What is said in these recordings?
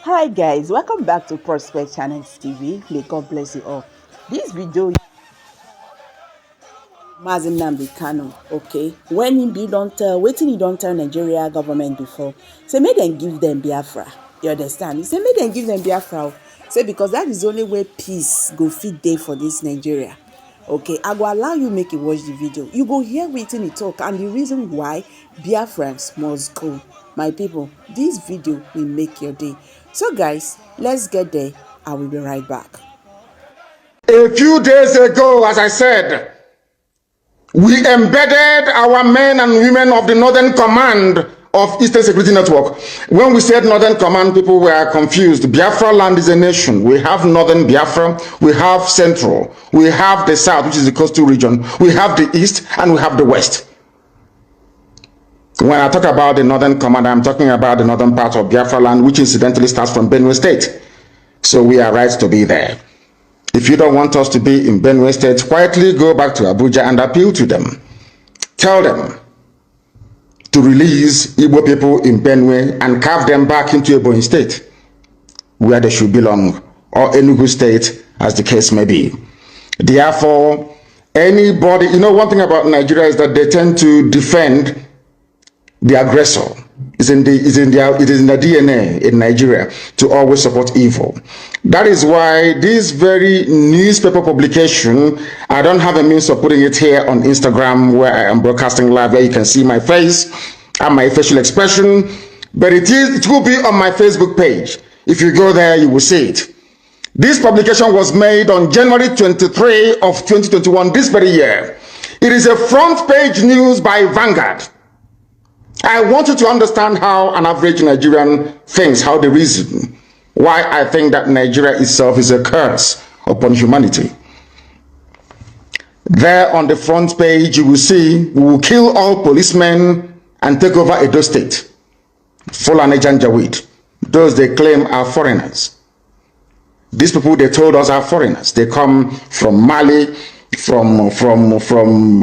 Hi guys, welcome back to Prospect Channels TV. May God bless you all. This video Mazi Nnamdi Kanu, okay? When he don't waiting he don't tell Nigeria government before. Say make them give them Biafra. You understand? He say make them give them Biafra. Say because that is the only way peace go fit day for this Nigeria. Okay, I will allow you make you watch the video. You go hear waiting he talk and the reason why Biafrans must go. My people, this video will make your day. So guys, let's get there. I will be right back. A few days ago, as I said, we embedded our men and women of the Northern Command of Eastern Security Network. When we said Northern Command, people were confused. Biafra land is a nation. We have Northern Biafra, we have Central, we have the South, which is the coastal region, we have the East, and we have the West. When I talk about the Northern Command, I'm talking about the northern part of Biafra land, which incidentally starts from Benue State. So we are right to be there. If you don't want us to be in Benue State, quietly go back to Abuja and appeal to them. Tell them to release Igbo people in Benue and carve them back into Ebonyi State, where they should belong, or Enugu State, as the case may be. Therefore, anybody, one thing about Nigeria is that they tend to defend the aggressor. It is in the DNA in Nigeria to always support evil. That is why this very newspaper publication, I don't have a means of putting it here on Instagram where I am broadcasting live, where you can see my face and my facial expression, but it will be on my Facebook page. If you go there, you will see it. This publication was made on January 23 of 2021, this very year. It is a front page news by Vanguard. I want you to understand how an average Nigerian thinks, how they reason, why I think that Nigeria itself is a curse upon humanity. There on the front page, you will see, we will kill all policemen and take over Edo State. Fulani Janjaweed, those they claim are foreigners. These people they told us are foreigners. They come from Mali, from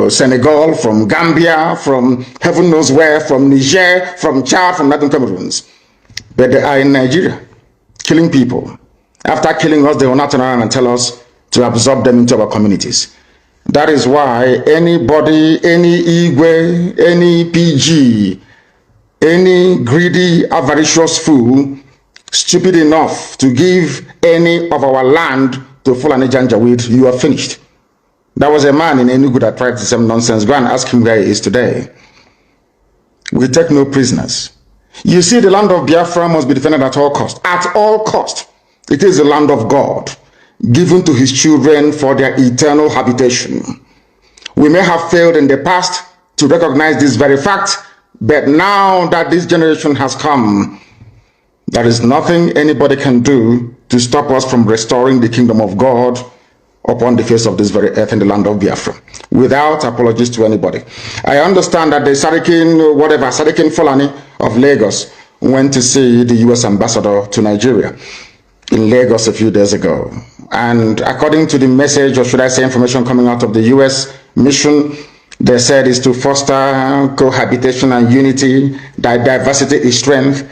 Senegal, from Gambia, from heaven knows where, from Niger, from Chad, from Northern Cameroons. But they are in Nigeria, killing people. After killing us, they will not turn around and tell us to absorb them into our communities. That is why anybody, any Igwe, any PG, any greedy, avaricious fool, stupid enough to give any of our land to Fulani Janjaweed, you are finished. There was a man in Enugu that tried the same nonsense. Go and ask him where he is today. We take no prisoners. You see, the land of Biafra must be defended at all cost. At all cost. It is the land of God, given to his children for their eternal habitation. We may have failed in the past to recognize this very fact, but now that this generation has come, there is nothing anybody can do to stop us from restoring the kingdom of God upon the face of this very earth in the land of Biafra, without apologies to anybody. I understand that the Sadikin Fulani of Lagos went to see the US ambassador to Nigeria in Lagos a few days ago. And according to the message, or should I say information coming out of the US mission, they said is to foster cohabitation and unity, that diversity is strength.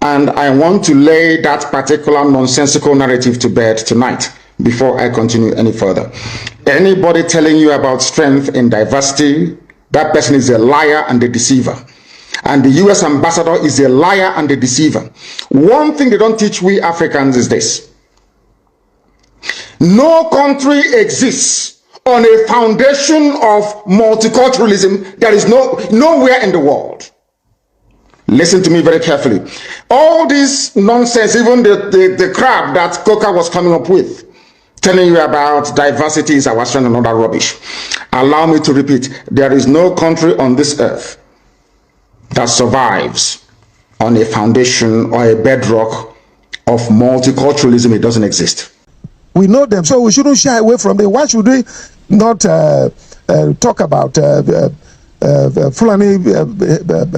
And I want to lay that particular nonsensical narrative to bed tonight, before I continue any further. Anybody telling you about strength in diversity, that person is a liar and a deceiver. And the US ambassador is a liar and a deceiver. One thing they don't teach we Africans is this. No country exists on a foundation of multiculturalism. There is nowhere in the world. Listen to me very carefully. All this nonsense, even the crap that Coca was coming up with, telling you about diversity is our strength and all that rubbish. Allow me to repeat, there is no country on this earth that survives on a foundation or a bedrock of multiculturalism. It doesn't exist. We know them, so we shouldn't shy away from them. Why should we not talk about Fulani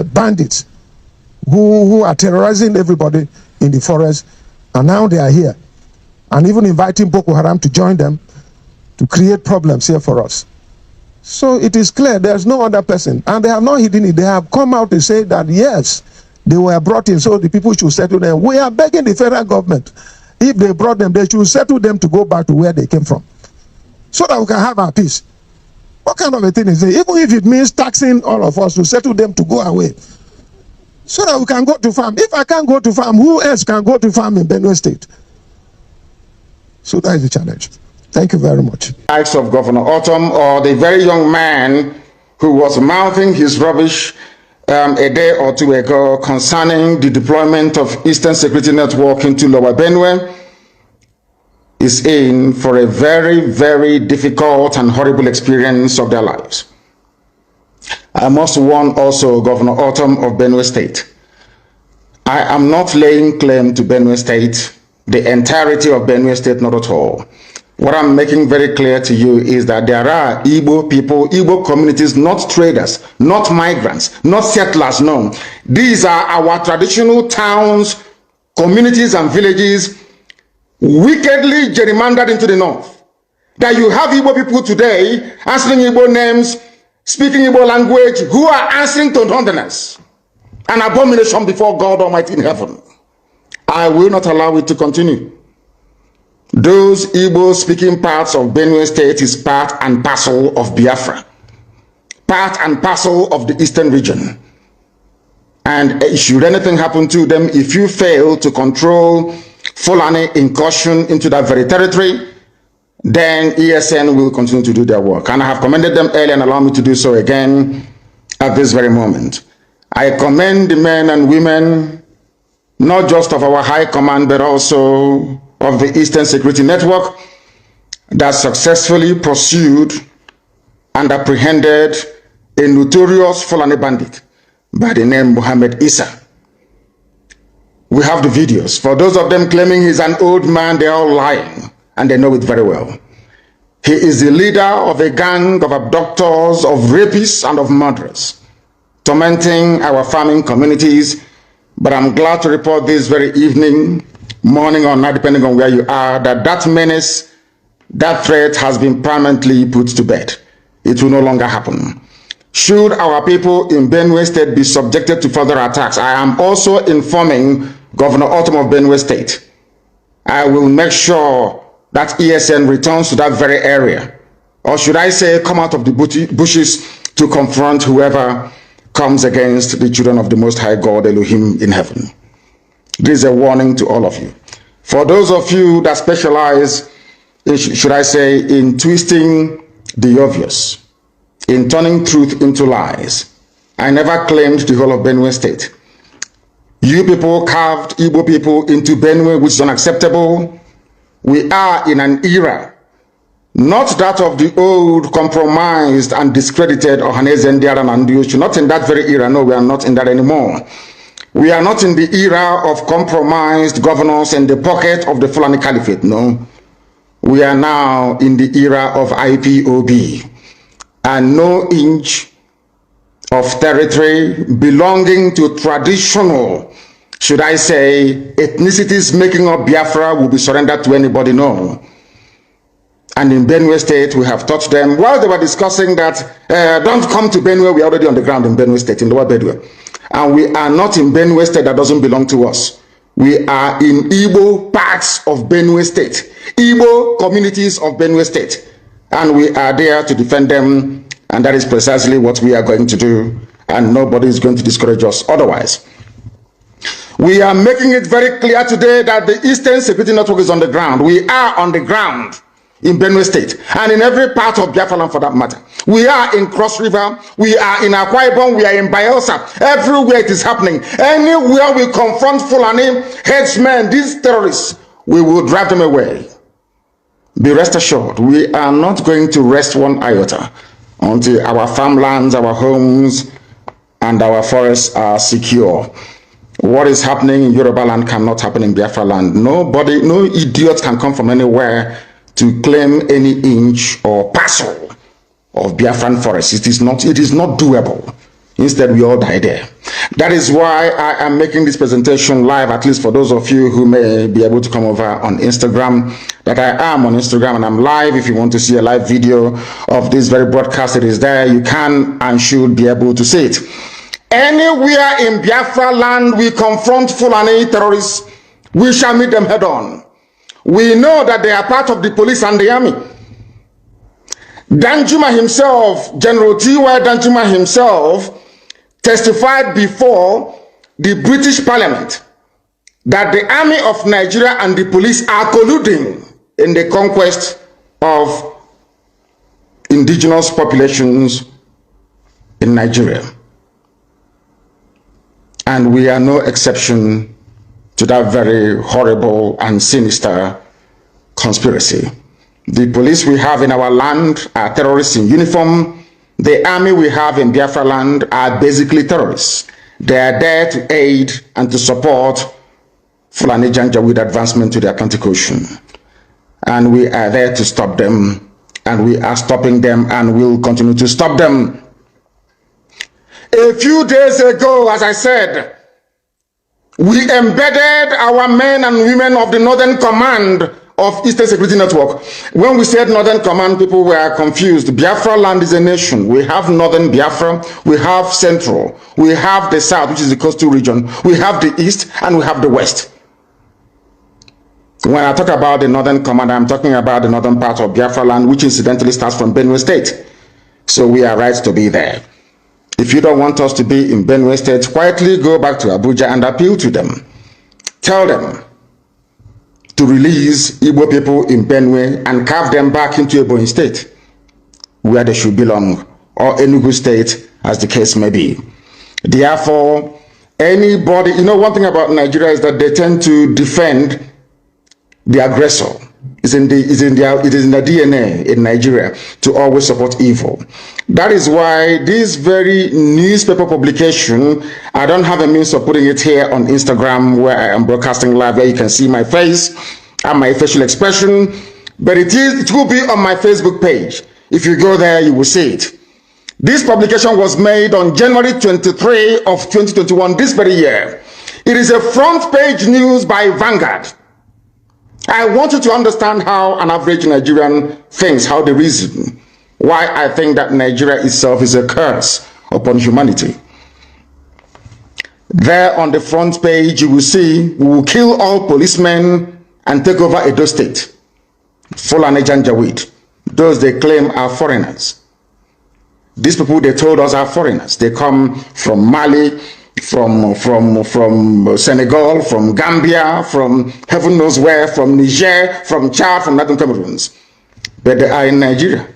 bandits who are terrorizing everybody in the forest, and now they are here, and even inviting Boko Haram to join them to create problems here for us. So it is clear there's no other person, and they have not hidden it. They have come out to say that yes, They were brought in, so the people should settle them. We are begging the federal government, if they brought them, they should settle them to go back to where they came from, so that we can have our peace. What kind of a thing is it? Even if it means taxing all of us to settle them to go away, so that we can go to farm. If I can't go to farm, who else can go to farm in Benue State? So that is the challenge. Thank you very much. Likes of Governor Autumn, or the very young man who was mouthing his rubbish a day or two ago concerning the deployment of Eastern Security Network into Lower Benue, is in for a very, very difficult and horrible experience of their lives. I must warn also Governor Autumn of Benue State. I am not laying claim to Benue State, the entirety of Benue State, not at all. What I'm making very clear to you is that there are Igbo people, Igbo communities, not traders, not migrants, not settlers, no. These are our traditional towns, communities and villages wickedly gerrymandered into the north. That you have Igbo people today answering Igbo names, speaking Igbo language, who are answering to northerners. An abomination before God Almighty in heaven. I will not allow it to continue. Those Igbo speaking parts of Benue State is part and parcel of Biafra, part and parcel of the eastern region. And should anything happen to them, if you fail to control Fulani incursion into that very territory, then ESN will continue to do their work. And I have commended them earlier, and allow me to do so again at this very moment. I commend the men and women, not just of our high command, but also of the Eastern Security Network, that successfully pursued and apprehended a notorious Fulani bandit by the name Muhammad Isa. We have the videos. For those of them claiming he's an old man, they're all lying, and they know it very well. He is the leader of a gang of abductors, of rapists, and of murderers, tormenting our farming communities. But I'm glad to report this very evening, morning or night, depending on where you are, that that menace, that threat has been permanently put to bed. It will no longer happen. Should our people in Benue State be subjected to further attacks, I am also informing Governor Autumn of Benue State. I will make sure that ESN returns to that very area. Or should I say, come out of the bushes to confront whoever comes against the children of the Most High God, Elohim in heaven. This is a warning to all of you. For those of you that specialize, should I say, in twisting the obvious, in turning truth into lies, I never claimed the whole of Benue State. You people carved Igbo people into Benue, which is unacceptable. We are in an era, not that of the old, compromised and discredited Ohaneze Ndiara Nandiuchu. Not in that very era. No, we are not in that anymore. We are not in the era of compromised governors in the pocket of the Fulani Caliphate. No. We are now in the era of IPOB. And no inch of territory belonging to traditional, should I say, ethnicities making up Biafra will be surrendered to anybody, no. And in Benue State, we have taught them, while they were discussing that, don't come to Benue, we are already on the ground in Benue State, in Lower Benue. And we are not in Benue State that doesn't belong to us. We are in Igbo parts of Benue State, Igbo communities of Benue State. And we are there to defend them, and that is precisely what we are going to do, and nobody is going to discourage us otherwise. We are making it very clear today that the Eastern Security Network is on the ground. We are on the ground in Benue State, and in every part of Biafran for that matter. We are in Cross River, we are in Akwa Ibom, we are in Bayelsa. Everywhere it is happening. Anywhere we confront Fulani headsmen, these terrorists, we will drive them away. Be rest assured, we are not going to rest one iota until our farmlands, our homes, and our forests are secure. What is happening in Yoruba land cannot happen in Biafra land. Nobody, no idiot can come from anywhere to claim any inch or parcel of Biafran forest. It is not doable. Instead, we all die there. That is why I am making this presentation live, at least for those of you who may be able to come over on Instagram, that I am on Instagram and I'm live. If you want to see a live video of this very broadcast, it is there. You can and should be able to see it. Anywhere in Biafra land we confront Fulani terrorists, we shall meet them head on. We know that they are part of the police and the army. Danjuma himself, General T.Y. Danjuma himself, testified before the British Parliament that the army of Nigeria and the police are colluding in the conquest of indigenous populations in Nigeria. And we are no exception to that very horrible and sinister conspiracy. The police we have in our land are terrorists in uniform. The army we have in Biafra land are basically terrorists. They are there to aid and to support Fulani Janjaweed advancement to the Atlantic Ocean. And we are there to stop them, and we are stopping them, and will continue to stop them. A few days ago, as I said, we embedded our men and women of the Northern Command of Eastern Security Network. When we said Northern Command, people were confused. Biafra land is a nation. We have Northern Biafra, we have Central, we have the South, which is the coastal region, we have the East, and we have the West. When I talk about the Northern Command, I'm talking about the northern part of Biafra land, which incidentally starts from Benue State. So we are right to be there. If you don't want us to be in Benue State, quietly go back to Abuja and appeal to them. Tell them to release Igbo people in Benue and carve them back into Ebonyi State, where they should belong, or Enugu State, as the case may be. Therefore, anybody, one thing about Nigeria is that they tend to defend the aggressor. It is in the DNA in Nigeria to always support evil. That is why this very newspaper publication, I don't have a means of putting it here on Instagram where I am broadcasting live, where you can see my face and my facial expression, but it will be on my Facebook page. If you go there, you will see it. This publication was made on January 23 of 2021, this very year. It is a front page news by Vanguard. I want you to understand how an average Nigerian thinks, how they reason, why I think that Nigeria itself is a curse upon humanity. There on the front page, you will see, we will kill all policemen and take over Edo State. Fulani Janjaweed. Those they claim are foreigners. These people they told us are foreigners. They come from Mali, from Senegal, from Gambia, from heaven knows where, from Niger, from Chad, from Northern Cameroons. But they are in Nigeria,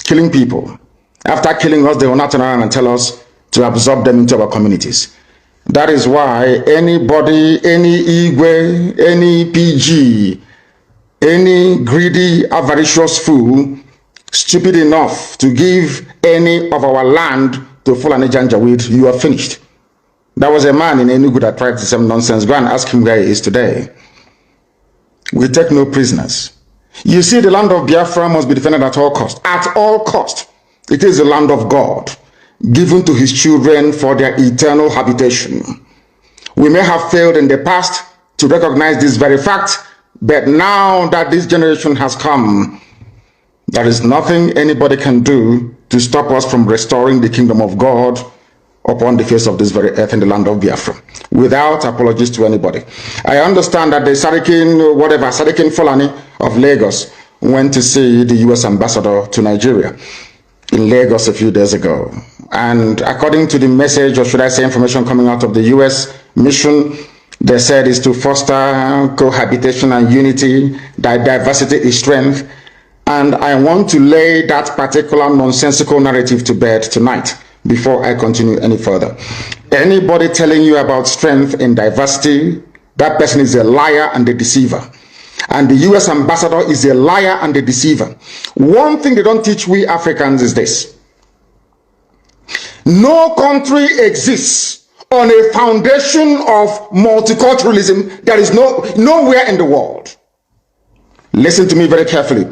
killing people. After killing us, they will not turn around and tell us to absorb them into our communities. That is why anybody, any Igwe, any PG, any greedy, avaricious fool, stupid enough to give any of our land to Fulani Janjaweed, you are finished. There was a man in Enugu that tried the same nonsense. Go and ask him where he is today. We take no prisoners. You see, the land of Biafra must be defended at all cost. At all cost. It is the land of God, given to his children for their eternal habitation. We may have failed in the past to recognize this very fact, but now that this generation has come, there is nothing anybody can do to stop us from restoring the kingdom of God upon the face of this very earth in the land of Biafra, without apologies to anybody. I understand that the Sadikin Fulani of Lagos went to see the US ambassador to Nigeria in Lagos a few days ago. And according to the message, or should I say information coming out of the US mission, they said is to foster cohabitation and unity, that diversity is strength. And I want to lay that particular nonsensical narrative to bed tonight, before I continue any further. Anybody telling you about strength in diversity, that person is a liar and a deceiver. And the US ambassador is a liar and a deceiver. One thing they don't teach we Africans is this. No country exists on a foundation of multiculturalism. There is nowhere in the world. Listen to me very carefully.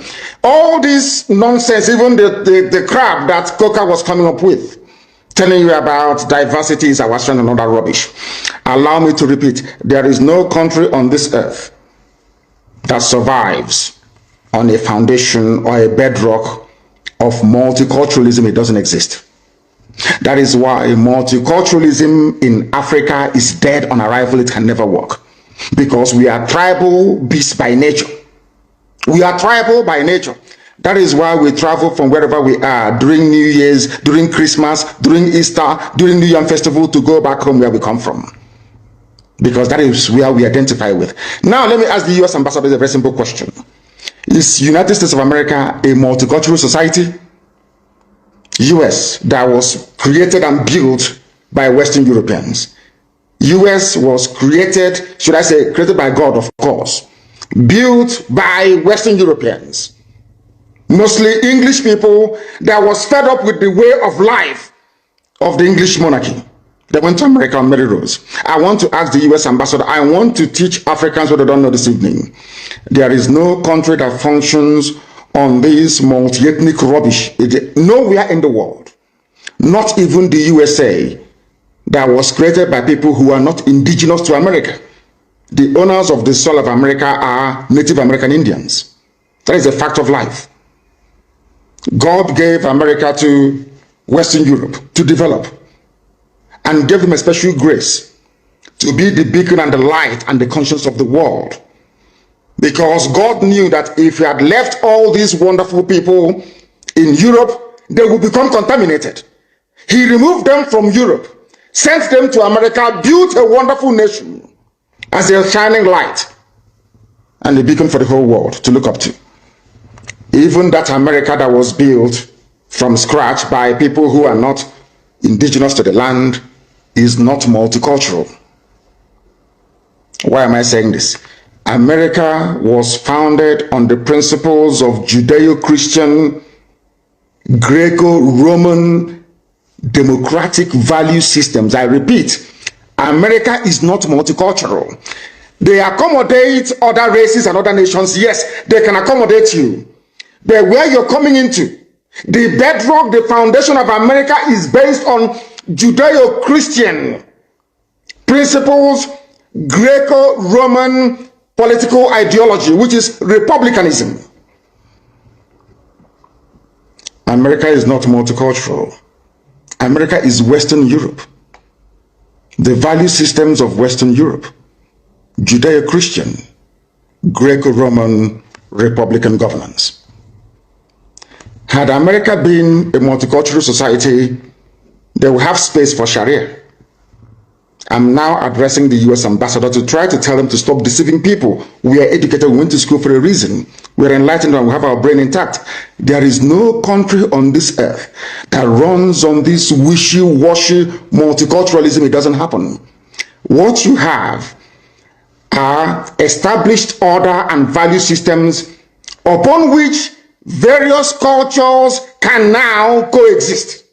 All this nonsense, even the crap that Coca was coming up with, telling you about diversity is our strength and all that rubbish. Allow me to repeat, there is no country on this earth that survives on a foundation or a bedrock of multiculturalism. It doesn't exist. That is why multiculturalism in Africa is dead on arrival. It can never work. Because we are tribal beasts by nature. We are tribal by nature. That is why we travel from wherever we are during New Year's, during Christmas, during Easter, during New Year Festival to go back home where we come from. Because that is where we identify with. Now, let me ask the US ambassador a very simple question. Is United States of America a multicultural society? US that was created and built by Western Europeans. US was created, should I say, created by God, of course, built by Western Europeans, mostly English people that was fed up with the way of life of the English monarchy. They went to America on Mary Rose. I want to ask the US ambassador, I want to teach Africans what they don't know this evening. There is no country that functions on this multi-ethnic rubbish nowhere in the world, not even the USA, that was created by people who are not indigenous to America. The owners of the soil of America are Native American Indians. That is a fact of life. God gave America to Western Europe to develop and gave them a special grace to be the beacon and the light and the conscience of the world. Because God knew that if he had left all these wonderful people in Europe, they would become contaminated. He removed them from Europe, sent them to America, built a wonderful nation as a shining light and a beacon for the whole world to look up to. Even that America that was built from scratch by people who are not indigenous to the land is not multicultural. Why am I saying this? America was founded on the principles of Judeo-Christian, Greco-Roman, democratic value systems. I repeat, America is not multicultural. They accommodate other races and other nations. Yes, they can accommodate you. But where you're coming into, the bedrock, the foundation of America is based on Judeo-Christian principles, Greco-Roman political ideology, which is republicanism. America is not multicultural. America is Western Europe. The value systems of Western Europe, Judeo-Christian, Greco-Roman, Republican governance. Had America been a multicultural society, they would have space for Sharia. I'm now addressing the US ambassador to try to tell them to stop deceiving people. We are educated, we went to school for a reason. We're enlightened and we have our brain intact. There is no country on this earth that runs on this wishy-washy multiculturalism. It doesn't happen. What you have are established order and value systems upon which various cultures can now coexist.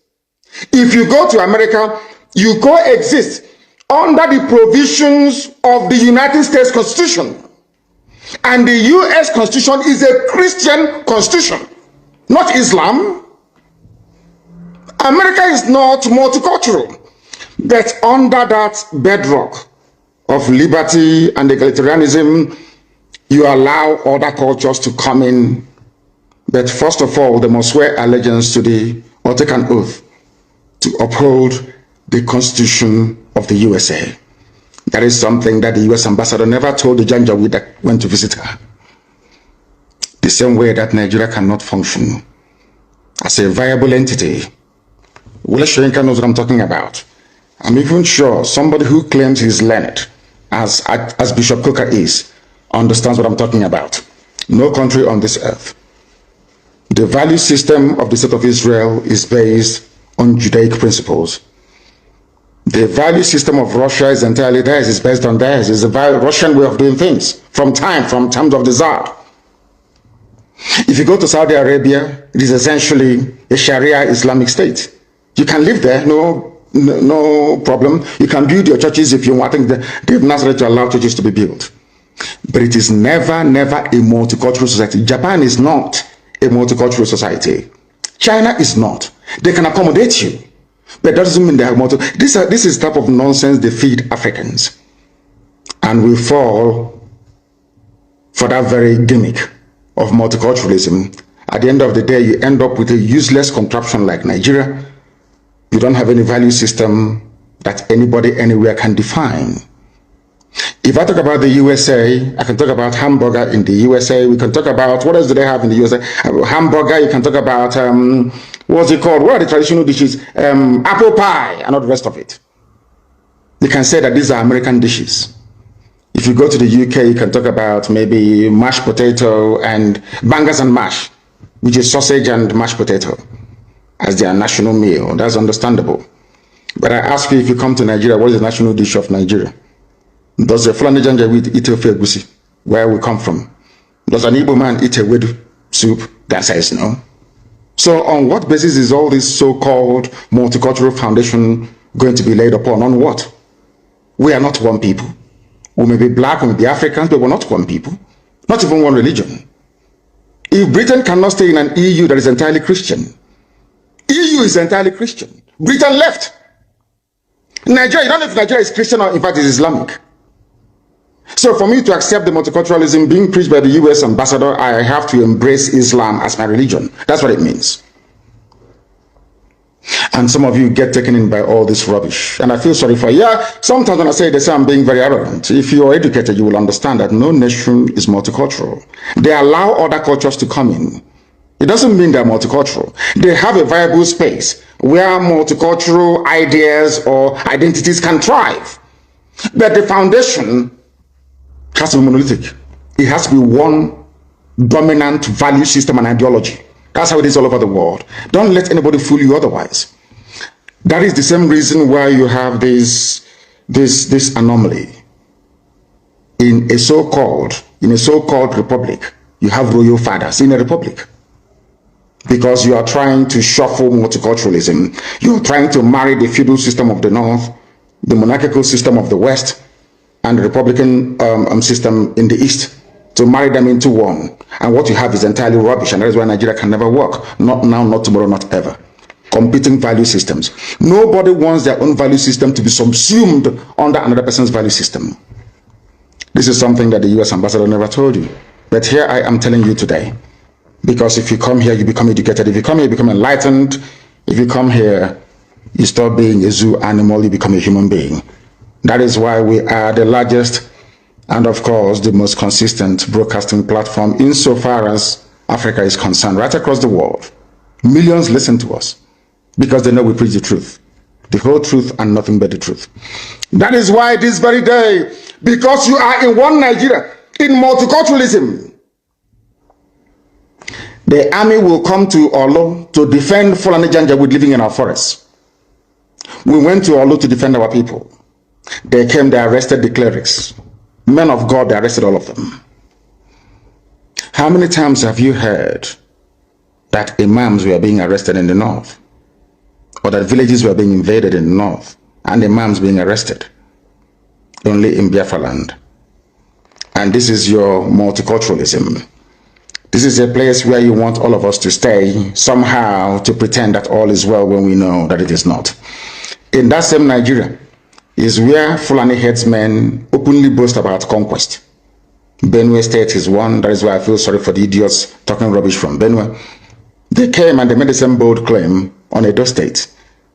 If you go to America, you coexist under the provisions of the United States Constitution. And the US Constitution is a Christian constitution, not Islam. America is not multicultural, but under that bedrock of liberty and egalitarianism, you allow other cultures to come in. But first of all, they must swear allegiance to or take an oath to uphold the Constitution of the USA. That is something that the US ambassador never told the Janjaweed that went to visit her. The same way that Nigeria cannot function as a viable entity. Wole Soyinka knows what I'm talking about. I'm even sure somebody who claims he's learned, as Bishop Coker is, understands what I'm talking about. No country on this earth. The value system of the state of Israel is based on Judaic principles. The value system of Russia is entirely theirs, it's based on theirs. It's a Russian way of doing things from times of the Tsar. If you go to Saudi Arabia, it is essentially a Sharia Islamic state. You can live there, no problem. You can build your churches if you want. I think they've not started to allow churches to be built. But it is never a multicultural society. Japan is not a multicultural society. China is not. They can accommodate you, but that doesn't mean they have This is the type of nonsense they feed Africans. And we fall for that very gimmick of multiculturalism. At the end of the day, you end up with a useless contraption like Nigeria, You don't have any value system that anybody anywhere can define. If I talk about the USA, I can talk about hamburger in the USA. We can talk about, what else do they have in the USA? Hamburger, you can talk about, what's it called? What are the traditional dishes? Apple pie, and all the rest of it. You can say that these are American dishes. If you go to the UK, you can talk about maybe mashed potato and bangers and mash, which is sausage and mashed potato as their national meal. That's understandable. But I ask you, if you come to Nigeria, what is the national dish of Nigeria? Does a Fulani Janjaweed eat ofe egusi, where we come from? Does an Igbo man eat a wedu soup? That says no. So on what basis is all this so-called multicultural foundation going to be laid upon? On what? We are not one people. We may be black, we may be Africans, but we're not one people. Not even one religion. If Britain cannot stay in an EU that is entirely Christian, EU is entirely Christian. Britain left. Nigeria, you don't know if Nigeria is Christian or in fact is Islamic. So for me to accept the multiculturalism being preached by the US ambassador, I have to embrace Islam as my religion. That's what it means. And some of you get taken in by all this rubbish. And I feel sorry for you. Yeah, sometimes when I say this, I'm being very arrogant. If you are educated, you will understand that no nation is multicultural. They allow other cultures to come in. It doesn't mean they're multicultural. They have a viable space where multicultural ideas or identities can thrive. But the foundation has to be monolithic. It has to be one dominant value system and ideology. That's how it is all over the world. Don't let anybody fool you otherwise. That is the same reason why you have this anomaly. In a so-called republic, you have royal fathers in a republic. Because you are trying to shuffle multiculturalism. You are trying to marry the feudal system of the North, the monarchical system of the West, and the Republican system in the East, to marry them into one. And what you have is entirely rubbish, and that is why Nigeria can never work. Not now, not tomorrow, not ever. Competing value systems. Nobody wants their own value system to be subsumed under another person's value system. This is something that the US ambassador never told you. But here I am telling you today. Because if you come here, you become educated. If you come here, you become enlightened. If you come here, you stop being a zoo animal, you become a human being. That is why we are the largest and, of course, the most consistent broadcasting platform insofar as Africa is concerned, right across the world. Millions listen to us because they know we preach the truth, the whole truth and nothing but the truth. That is why this very day, because you are in one Nigeria, in multiculturalism, the army will come to Olo to defend Fulani Janjaweed living in our forests. We went to Olo to defend our people. They came, they arrested the clerics. Men of God, they arrested all of them. How many times have you heard that imams were being arrested in the north? Or that villages were being invaded in the north and imams being arrested? Only in Biafra land. And this is your multiculturalism. This is a place where you want all of us to stay, somehow to pretend that all is well when we know that it is not. In that same Nigeria is where Fulani headsmen openly boast about conquest. Benue state is one. That is why I feel sorry for the idiots talking rubbish from Benue. They came and they made the same bold claim on Edo State.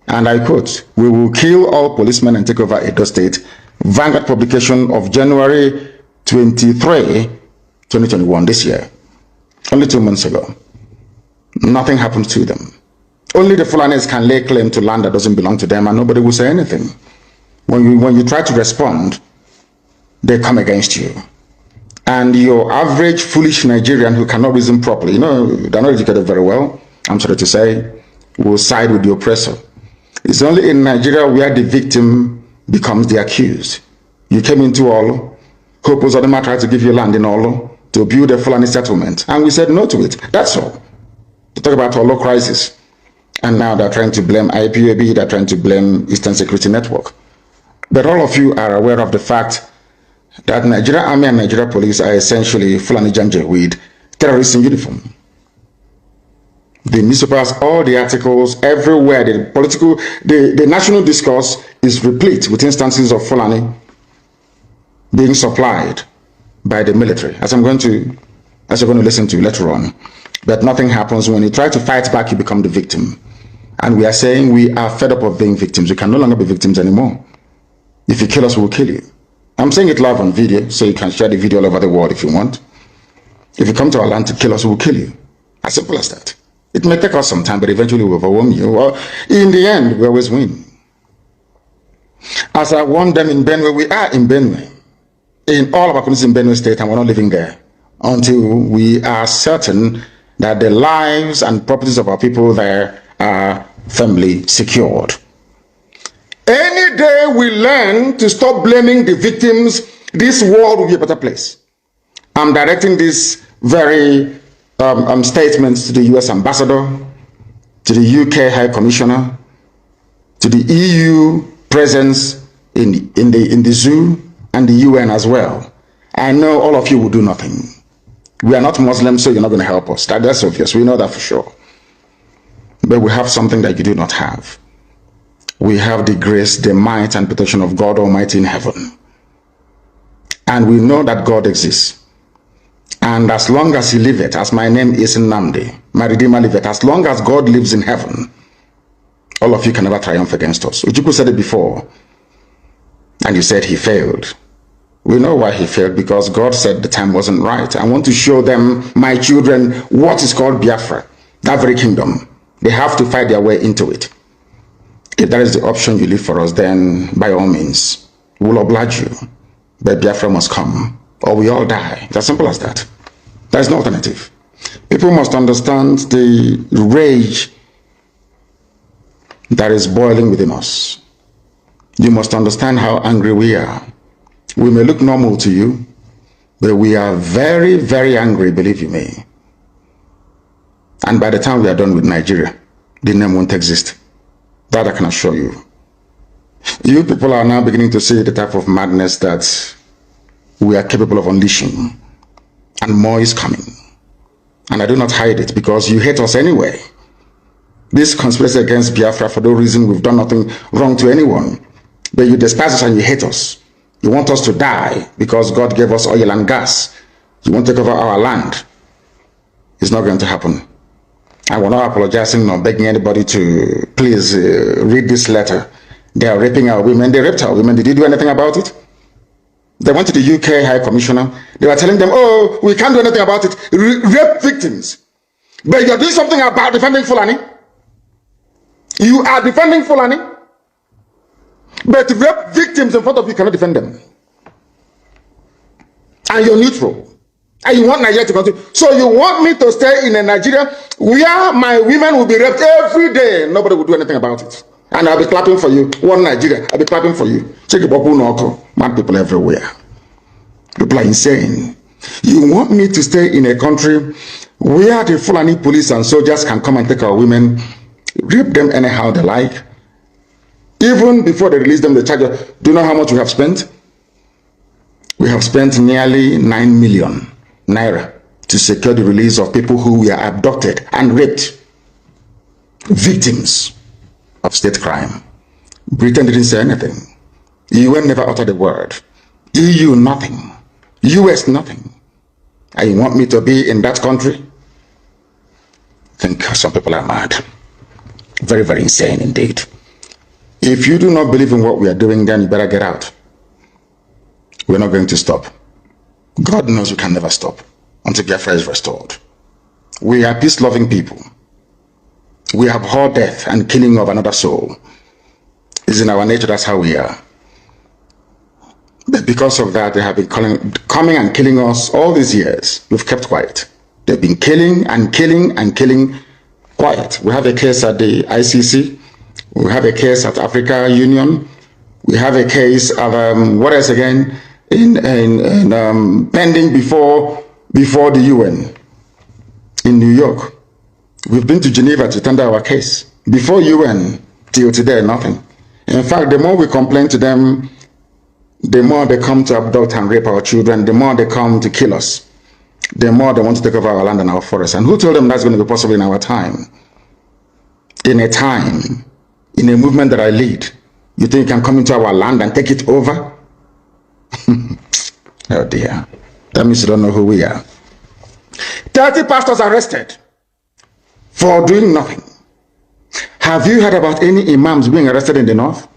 And I quote, "We will kill all policemen and take over Edo State." Vanguard publication of January 23, 2021, this year. Only 2 months ago. Nothing happened to them. Only the Fulanis can lay claim to land that doesn't belong to them and nobody will say anything. When you try to respond, they come against you. And your average foolish Nigerian who cannot reason properly, they're not educated very well, I'm sorry to say, will side with the oppressor. It's only in Nigeria where the victim becomes the accused. You came into Olo, Hope Uzodinma tried to give you land in Olo to build a Fulani settlement, and we said no to it. That's all. To talk about Olo crisis. And now they're trying to blame IPOB, they're trying to blame Eastern Security Network. But all of you are aware of the fact that Nigeria Army and Nigeria Police are essentially Fulani Janjaweed terrorists in uniform. The newspapers, all the articles, everywhere, the national discourse is replete with instances of Fulani being supplied by the military, as you're going to listen to later on. But nothing happens. When you try to fight back, you become the victim. And we are saying we are fed up of being victims. We can no longer be victims anymore. If you kill us, we will kill you. I'm saying it live on video, so you can share the video all over the world if you want. If you come to our land to kill us, we will kill you. As simple as that. It may take us some time, but eventually we'll overwhelm you. Well, in the end, we always win. As I warned them in Benue, we are in Benue. In all of our communities in Benue State, and we're not living there until we are certain that the lives and properties of our people there are firmly secured. Any day we learn to stop blaming the victims, this world will be a better place. I'm directing these very statements to the US Ambassador, to the UK High Commissioner, to the EU presence in the zoo, and the UN as well. I know all of you will do nothing. We are not Muslims, so you're not going to help us. That's obvious. We know that for sure. But we have something that you do not have. We have the grace, the might, and protection of God Almighty in heaven. And we know that God exists. And as long as He liveth, as my name is Nnamdi, my Redeemer liveth, as long as God lives in heaven, all of you can never triumph against us. Ojukwu said it before, and you said he failed. We know why he failed, because God said the time wasn't right. I want to show them, my children, what is called Biafra, that very kingdom. They have to fight their way into it. If that is the option you leave for us, then by all means, we'll oblige you. But Biafra must come, or we all die. It's as simple as that. There is no alternative. People must understand the rage that is boiling within us. You must understand how angry we are. We may look normal to you, but we are very, very angry, believe you me. And by the time we are done with Nigeria, the name won't exist. That I can assure you. You people are now beginning to see the type of madness that we are capable of unleashing. And more is coming. And I do not hide it, because you hate us anyway. This conspiracy against Biafra, for no reason, we've done nothing wrong to anyone. But you despise us and you hate us. You want us to die because God gave us oil and gas. You want to take over our land. It's not going to happen. And we're not apologizing or begging anybody to please read this letter. They are raping our women. They raped our women. Did you do anything about it? They went to the UK High Commissioner. They were telling them, oh, we can't do anything about it. Rape victims. But you're doing something about defending Fulani. You are defending Fulani. But rape victims in front of you cannot defend them. And you're neutral. And you want Nigeria to continue. So you want me to stay in a Nigeria where my women will be raped every day. Nobody will do anything about it. And I'll be clapping for you. One Nigeria, I'll be clapping for you. Check it, mad people everywhere. People are insane. You want me to stay in a country where the Fulani police and soldiers can come and take our women, rape them anyhow they like. Even before they release them, they charge us. Do you know how much we have spent? We have spent nearly 9 million naira to secure the release of people who were abducted and raped. Victims of state crime. Britain didn't say anything. UN never uttered a word. EU nothing. US nothing. And you want me to be in that country? I think some people are mad. Very, very insane indeed. If you do not believe in what we are doing, then you better get out. We're not going to stop. God knows we can never stop until Biafra is restored. We are peace-loving people. We abhor death and killing of another soul. It's in our nature, that's how we are. But because of that, they have been coming and killing us all these years. We've kept quiet. They've been killing and killing and killing quiet. We have a case at the ICC. We have a case at Africa Union. We have a case of, what else again? Pending before the UN in New York. We've been to Geneva to tender our case. Before UN, till today, nothing. In fact, the more we complain to them, the more they come to abduct and rape our children, the more they come to kill us, the more they want to take over our land and our forests. And who told them that's going to be possible in our time? In a time, in a movement that I lead, you think you can come into our land and take it over? Oh dear. That means you don't know who we are. 30 pastors arrested for doing nothing. Have you heard about any imams being arrested in the north?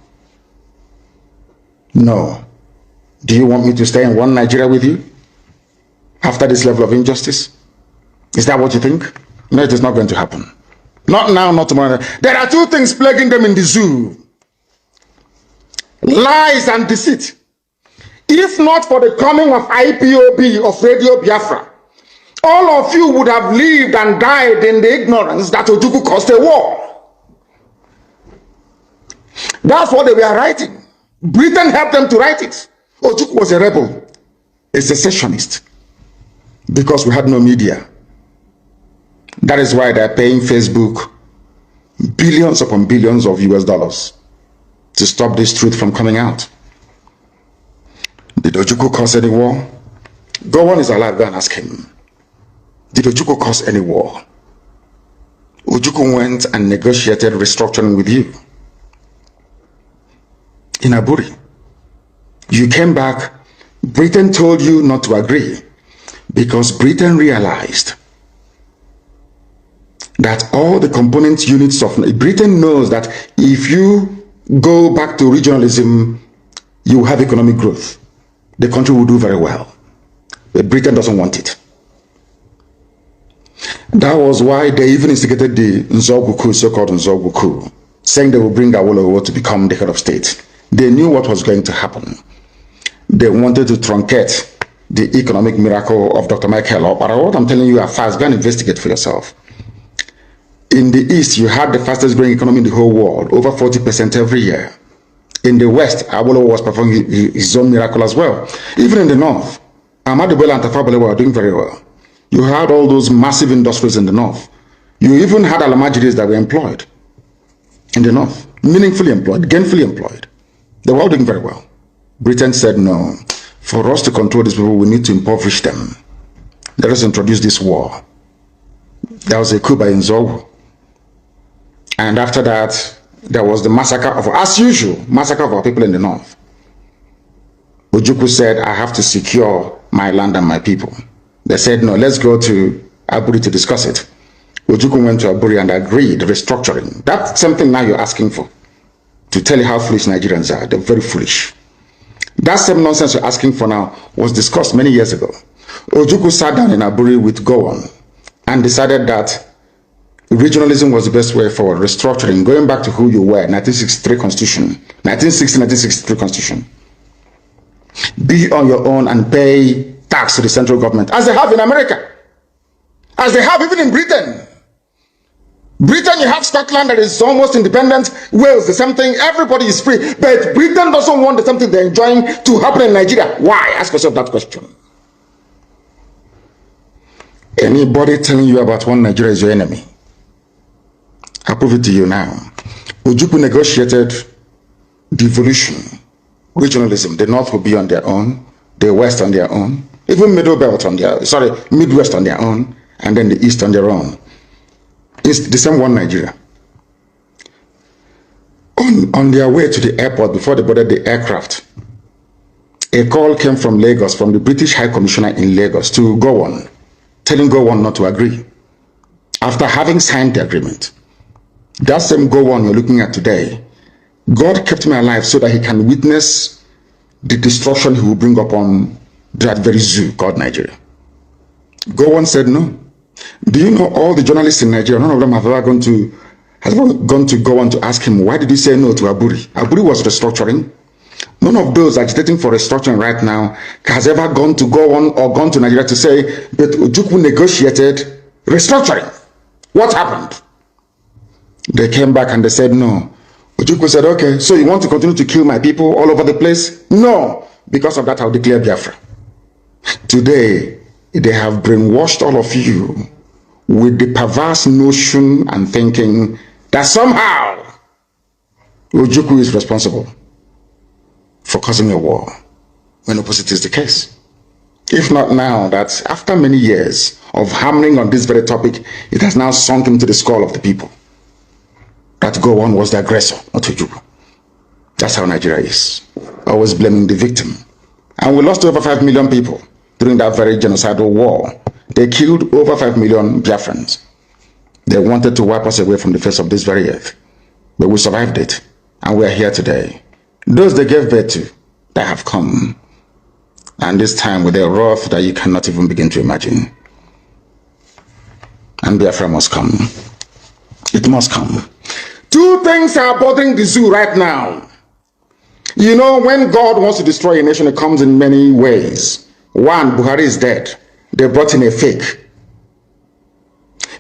No. Do you want me to stay in one Nigeria with you after this level of injustice? Is that what you think? No, it is not going to happen. Not now, not tomorrow. There are two things plaguing them in the zoo: lies and deceit. If not for the coming of IPOB, of Radio Biafra, all of you would have lived and died in the ignorance that Ojukwu caused a war. That's what they were writing. Britain helped them to write it. Ojukwu was a rebel, a secessionist, because we had no media. That is why they're paying Facebook billions upon billions of US dollars to stop this truth from coming out. Did Ojukwu cause any war? Gowon is alive, go and ask him. Did Ojukwu cause any war? Ojukwu went and negotiated restructuring with you in Aburi. You came back, Britain told you not to agree because Britain realized that all the component units of Britain knows that if you go back to regionalism, you have economic growth. The country will do very well. But Britain doesn't want it. That was why they even instigated the Nzogwu coup, so-called Nzogwu coup, saying they will bring OOO to become the head of state. They knew what was going to happen. They wanted to truncate the economic miracle of Dr. Michael. But what I'm telling you are fast. Go and investigate for yourself. In the East, you had the fastest growing economy in the whole world, over 40% every year. In the West, OOO was performing his own miracle as well. Even in the North, Ahmadu Bello and Tafawa Balewa were doing very well. You had all those massive industries in the North. You even had Alamajiris that were employed in the North, meaningfully employed, gainfully employed. They were all doing very well. Britain said, no, for us to control these people, we need to impoverish them. Let us introduce this war. There was a coup by Nzogwu. And after that, there was the massacre of, as usual, massacre of our people in the North. Ojukwu said, I have to secure my land and my people. They said, no, let's go to Aburi to discuss it. Ojukwu went to Aburi and agreed restructuring. That's something now you're asking for. To tell you how foolish Nigerians are. They're very foolish. That same nonsense you're asking for now was discussed many years ago. Ojukwu sat down in Aburi with Gowon and decided that regionalism was the best way forward. Restructuring, going back to who you were, 1963 Constitution, 1963 Constitution. Be on your own and pay tax to the central government, as they have in America, as they have even in Britain. Britain, you have Scotland that is almost independent. Wales, the same thing. Everybody is free. But Britain doesn't want the same thing they're enjoying to happen in Nigeria. Why? Ask yourself that question. Anybody telling you about one Nigeria is your enemy. I'll prove it to you now. Ojukwu negotiated devolution, regionalism. The North will be on their own, the West on their own, even Midwest on their own, and then the East on their own. It's the same one Nigeria. On their way to the airport, before they boarded the aircraft, a call came from Lagos, from the British High Commissioner in Lagos to Gowon, telling Gowon not to agree. After having signed the agreement, that same Gowon you're looking at today, God kept me alive so that he can witness the destruction he will bring upon that very zoo called Nigeria. Gowon said no. Do you know all the journalists in Nigeria, none of them have ever gone to Gowon to ask him, why did he say no to Aburi? Aburi was restructuring. None of those agitating for restructuring right now has ever gone to Gowon or gone to Nigeria to say, but Ojukwu negotiated restructuring. What happened? They came back and they said no. Ojukwu said, okay, so you want to continue to kill my people all over the place? No. Because of that, I'll declare Biafra. Today, they have brainwashed all of you with the perverse notion and thinking that somehow Ojukwu is responsible for causing a war, when opposite is the case. If not now, that after many years of hammering on this very topic, it has now sunk into the skull of the people that Gowon was the aggressor, not Ojukwu. That's how Nigeria is, always blaming the victim. And we lost over 5 million people during that very genocidal war. They killed over 5 million Biafrans. They wanted to wipe us away from the face of this very earth. But we survived it, and we are here today. Those they gave birth to, they have come. And this time with a wrath that you cannot even begin to imagine. And Biafra must come. It must come. Two things are bothering the zoo right now. You know, when God wants to destroy a nation, it comes in many ways. One, Buhari is dead. They brought in a fake.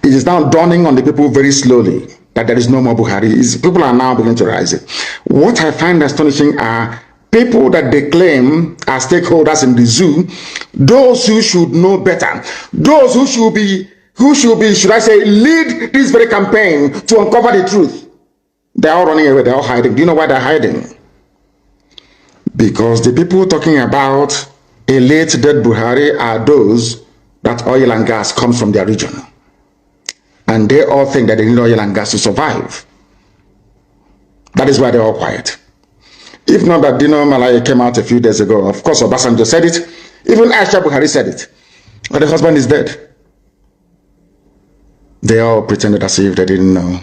It is now dawning on the people very slowly that there is no more Buhari. People are now beginning to rise it. What I find astonishing are people that they claim are stakeholders in the zoo, those who should know better, those who should be, should I say, lead this very campaign to uncover the truth. They're all running away, they're all hiding. Do you know why they're hiding? Because the people talking about a late dead Buhari are those that oil and gas comes from their region. And they all think that they need oil and gas to survive. That is why they're all quiet. If not that Dino Malaya came out a few days ago, of course Obasanjo said it, even Aisha Buhari said it, but the husband is dead. They all pretended as if they didn't know.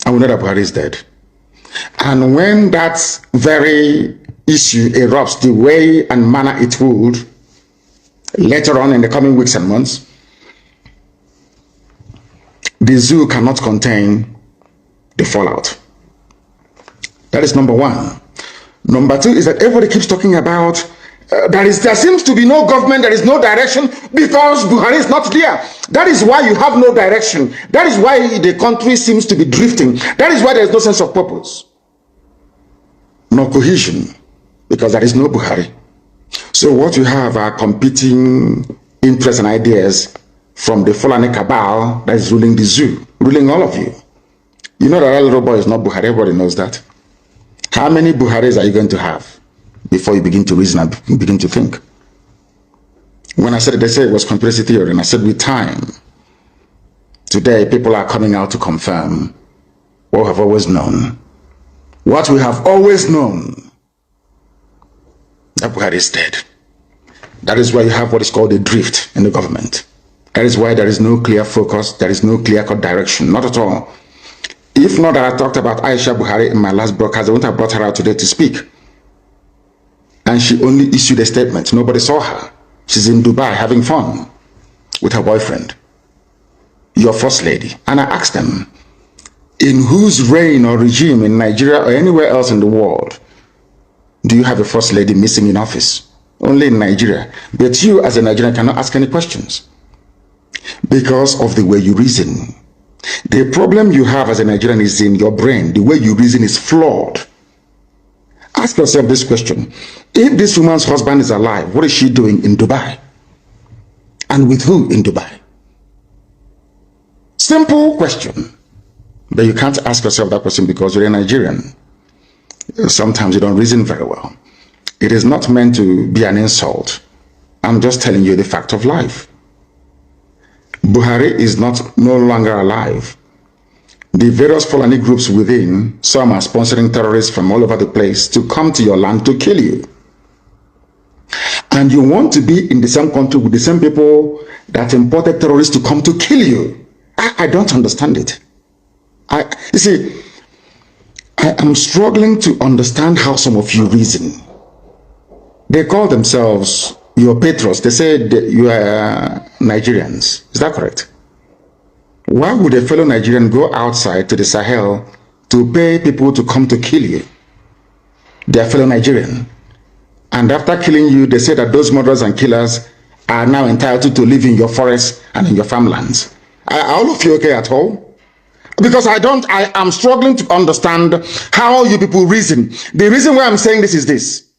And we know that Buhari is dead. And when that very issue erupts the way and manner it would, later on in the coming weeks and months, the zoo cannot contain the fallout. That is number one. Number two is that everybody keeps talking about there seems to be no government, there is no direction because Buhari is not there. That is why you have no direction. That is why the country seems to be drifting. That is why there is no sense of purpose, no cohesion, because there is no Buhari. So what you have are competing interests and ideas from the Fulani cabal that is ruling the zoo, ruling all of you. You know that little boy is not Buhari, everybody knows that. How many Buharis are you going to have before you begin to reason and begin to think? When I said it, they said it was conspiracy theory, and I said with time. Today, people are coming out to confirm what we have always known. What we have always known, that Buhari is dead. That is why you have what is called a drift in the government. That is why there is no clear focus, there is no clear-cut direction, not at all. If not that I talked about Aisha Buhari in my last broadcast, I wouldn't have brought her out today to speak. And she only issued a statement. Nobody saw her. She's in Dubai having fun with her boyfriend, your first lady. And I asked them, in whose reign or regime in Nigeria or anywhere else in the world do you have a first lady missing in office? Only in Nigeria. But you as a Nigerian cannot ask any questions because of the way you reason. The problem you have as a Nigerian is in your brain. The way you reason is flawed. Ask yourself this question. If this woman's husband is alive, what is she doing in Dubai? And with who in Dubai? Simple question. But you can't ask yourself that question because you're a Nigerian. Sometimes you don't reason very well. It is not meant to be an insult. I'm just telling you the fact of life. Buhari is no longer alive. The various Fulani groups within, some are sponsoring terrorists from all over the place to come to your land to kill you. And you want to be in the same country with the same people that imported terrorists to come to kill you. I don't understand it. You see, I am struggling to understand how some of you reason. They call themselves your patrons. They say you are Nigerians. Is that correct? Why would a fellow Nigerian go outside to the Sahel to pay people to come to kill you? They are fellow Nigerian. And after killing you, they say that those murderers and killers are now entitled to live in your forests and in your farmlands. Are all of you okay at all? Because I am struggling to understand how you people reason. The reason why I'm saying this is this.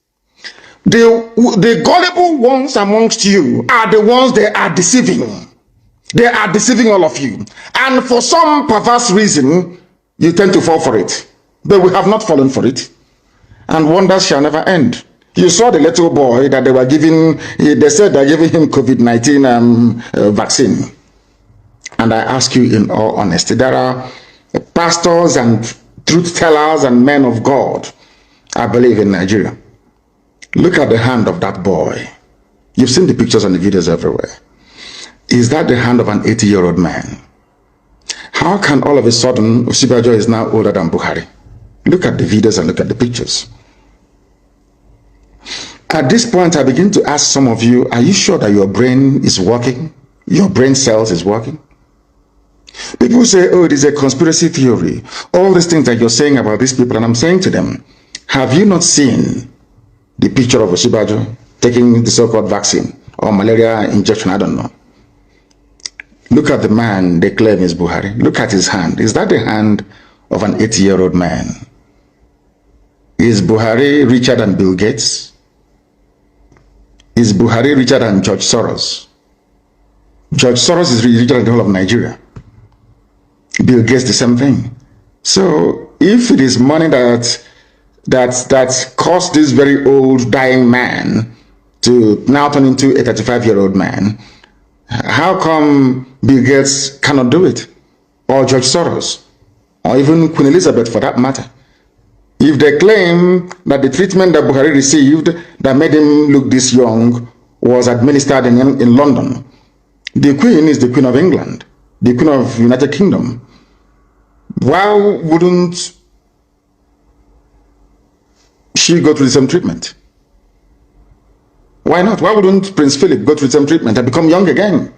The gullible ones amongst you are the ones they are deceiving. They are deceiving all of you. And for some perverse reason, you tend to fall for it. But we have not fallen for it. And wonders shall never end. You saw the little boy that they were giving, they said they're giving him COVID-19 vaccine. And I ask you in all honesty, there are pastors and truth tellers and men of God, I believe, in Nigeria. Look at the hand of that boy. You've seen the pictures and the videos everywhere. Is that the hand of an 80-year-old man? How can all of a sudden Osibajo is now older than Buhari? Look at the videos and look at the pictures. At this point, I begin to ask some of you, are you sure that your brain is working? Your brain cells is working? People say, oh, it is a conspiracy theory. All these things that you're saying about these people, and I'm saying to them, have you not seen the picture of Osibajo taking the so-called vaccine or malaria injection? I don't know. Look at the man they claim is Buhari. Look at his hand. Is that the hand of an 80-year-old man? Is Buhari richer than Bill Gates? Is Buhari richer than George Soros? George Soros is richer than the whole of Nigeria. Bill Gates, the same thing. So if it is money that caused this very old dying man to now turn into a 35-year-old man, how come Bill Gates cannot do it? Or George Soros? Or even Queen Elizabeth for that matter? If they claim that the treatment that Buhari received that made him look this young was administered in London, the Queen is the Queen of England, the Queen of United Kingdom. Why wouldn't she go through the same treatment? Why not? Why wouldn't Prince Philip go through the same treatment and become young again?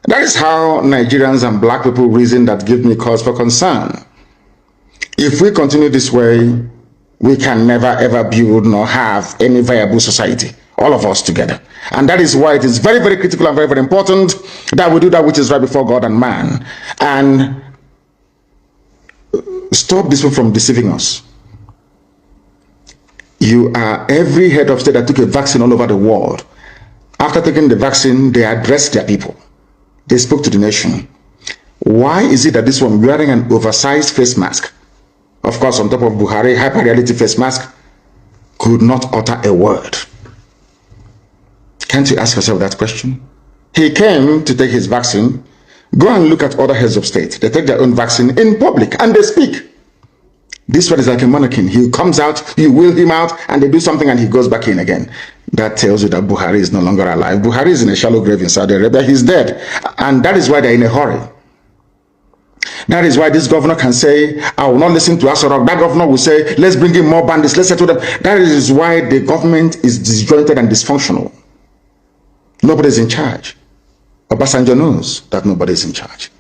That is how Nigerians and black people reason, that give me cause for concern. If we continue this way, we can never ever build nor have any viable society, all of us together. And that is why it is very, very critical and very, very important that we do that which is right before God and man, and stop this from deceiving us. You are every head of state that took a vaccine all over the world. After taking the vaccine, they addressed their people. They spoke to the nation. Why is it that this one wearing an oversized face mask, of course on top of Buhari hyper reality face mask, could not utter a word? Can't you ask yourself that question? He came to take his vaccine. Go and look at other heads of state. They take their own vaccine in public and they speak. This one is like a mannequin. He comes out, you wheel him out, and they do something and he goes back in again. That tells you that Buhari is no longer alive. Buhari is in a shallow grave in Saudi Arabia. He's dead. And that is why they're in a hurry. That is why this governor can say, I will not listen to Asylum. That governor will say, let's bring in more bandits, let's settle them. That is why the government is disjointed and dysfunctional. Nobody is in charge. Obasanjo knows that nobody is in charge.